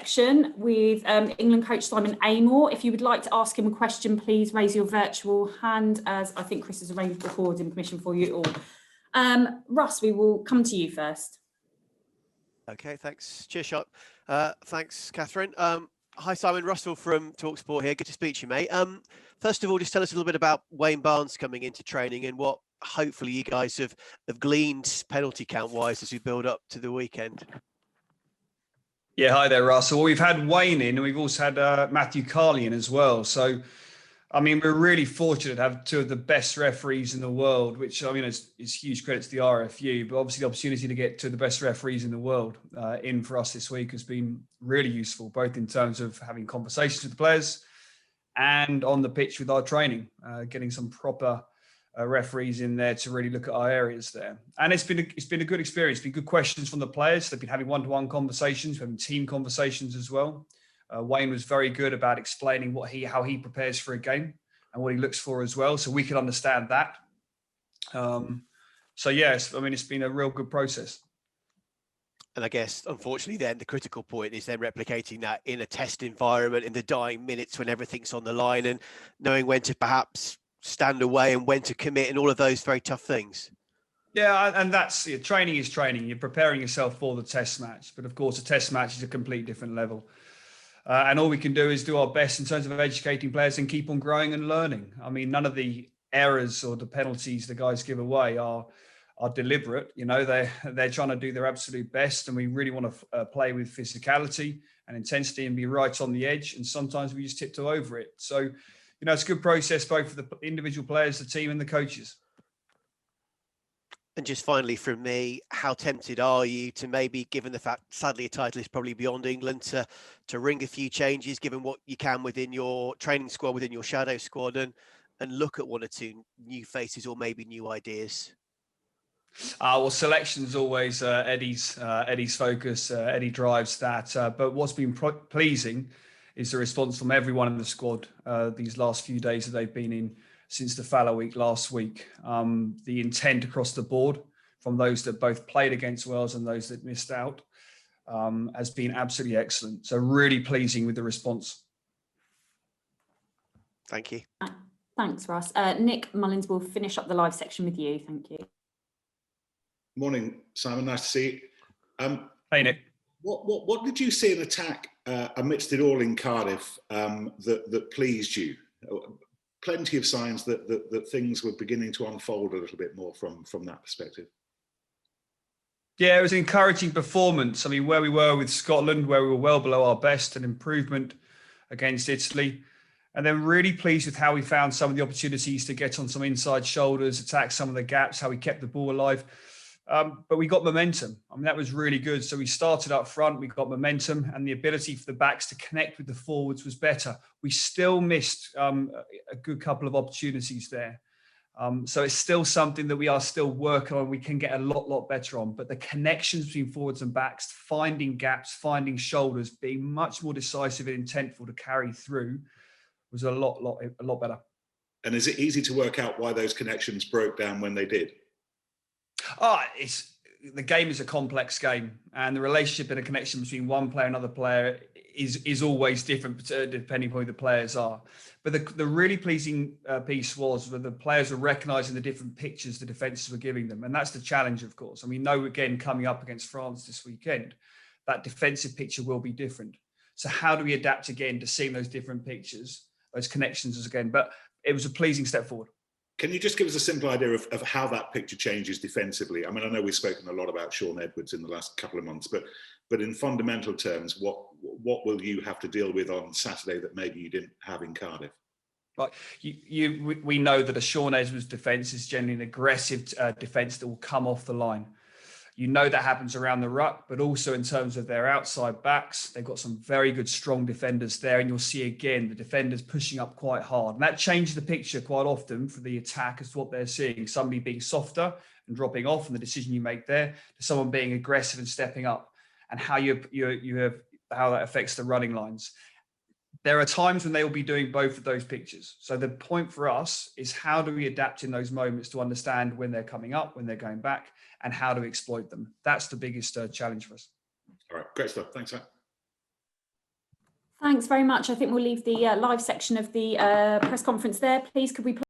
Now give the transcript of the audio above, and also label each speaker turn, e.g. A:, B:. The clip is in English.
A: section with England coach Simon Amor. If you would like to ask him a question, please raise your virtual hand, as I think Chris has arranged recording permission for you all. Russ, we will come to you first.
B: Okay, thanks. Cheers, shot. Thanks, Catherine. Hi, Simon. Russell from TalkSport here. Good to speak to you, mate. First of all, just tell us a little bit about Wayne Barnes coming into training and what hopefully you guys have gleaned penalty count-wise as we build up to the weekend.
C: Yeah, hi there, Russell. Well, we've had Wayne in, and we've also had Matthew Carley in as well. So, I mean, we're really fortunate to have two of the best referees in the world, which, I mean, is huge credit to the RFU. But obviously, the opportunity to get two of the best referees in the world in for us this week has been really useful, both in terms of having conversations with the players and on the pitch with our training, getting some proper referees in there to really look at our areas there. And it's been a good experience. It's been good questions from the players. They've been having one-to-one conversations, having team conversations as well. Wayne was very good about explaining how he prepares for a game and what he looks for as well, so we could understand that. So yes, I mean, it's been a real good process.
B: And I guess, unfortunately, then the critical point is then replicating that in a test environment in the dying minutes when everything's on the line and knowing when to perhaps stand away and when to commit and all of those very tough things.
C: Yeah, and that's training is training. You're preparing yourself for the test match, but of course, a test match is a complete different level. And all we can do is do our best in terms of educating players and keep on growing and learning. I mean, none of the errors or the penalties the guys give away are deliberate. You know, they're trying to do their absolute best, and we really want to play with physicality and intensity and be right on the edge. And sometimes we just tiptoe over it. So, you know, it's a good process both for the individual players, the team, and the coaches.
B: And just finally from me, how tempted are you to maybe, given the fact, sadly, a title is probably beyond England, to ring a few changes, given what you can within your training squad, within your shadow squad, and look at one or two new faces or maybe new ideas?
C: Well, selection's always Eddie's focus. Eddie drives that. But what's been pleasing is the response from everyone in the squad these last few days that they've been in since the Fallow week last week. The intent across the board from those that both played against Wales and those that missed out has been absolutely excellent. So really pleasing with the response.
B: Thank you.
A: Thanks, Russ. Nick Mullins will finish up the live section with you. Thank you.
D: Morning, Simon. Nice to see you.
C: Hey, Nick.
D: What did you see in attack amidst it all in Cardiff that pleased you? Plenty of signs that things were beginning to unfold a little bit more from that perspective.
C: Yeah, it was an encouraging performance. I mean, where we were with Scotland, where we were well below our best, an improvement against Italy. And then really pleased with how we found some of the opportunities to get on some inside shoulders, attack some of the gaps, how we kept the ball alive. But we got momentum. I mean, that was really good. So we started up front, we got momentum, and the ability for the backs to connect with the forwards was better. We still missed a good couple of opportunities there. So it's still something that we are still working on. We can get a lot better on. But the connections between forwards and backs, finding gaps, finding shoulders, being much more decisive and intentful to carry through was a lot better.
D: And is it easy to work out why those connections broke down when they did?
C: The game is a complex game, and the relationship and a connection between one player and another player is always different depending on who the players are. But the really pleasing piece was that the players were recognising the different pictures the defences were giving them, and that's the challenge, of course. And we know, again, coming up against France this weekend, that defensive picture will be different. So how do we adapt again to seeing those different pictures, those connections again? But it was a pleasing step forward.
D: Can you just give us a simple idea of how that picture changes defensively? I mean, I know we've spoken a lot about Sean Edwards in the last couple of months, but in fundamental terms, what will you have to deal with on Saturday that maybe you didn't have in Cardiff?
C: Right, we know that a Sean Edwards defence is generally an aggressive defence that will come off the line. You know that happens around the ruck, but also in terms of their outside backs, they've got some very good, strong defenders there. And you'll see, again, the defenders pushing up quite hard. And that changes the picture quite often for the attack as to what they're seeing. Somebody being softer and dropping off, and the decision you make there, to someone being aggressive and stepping up, and how how that affects the running lines. There are times when they will be doing both of those pictures. So the point for us is, how do we adapt in those moments to understand when they're coming up, when they're going back, and how to exploit them? That's the biggest challenge for us.
D: All right, great stuff. Thanks, Matt.
A: Thanks very much. I think we'll leave the live section of the press conference there. Please, could we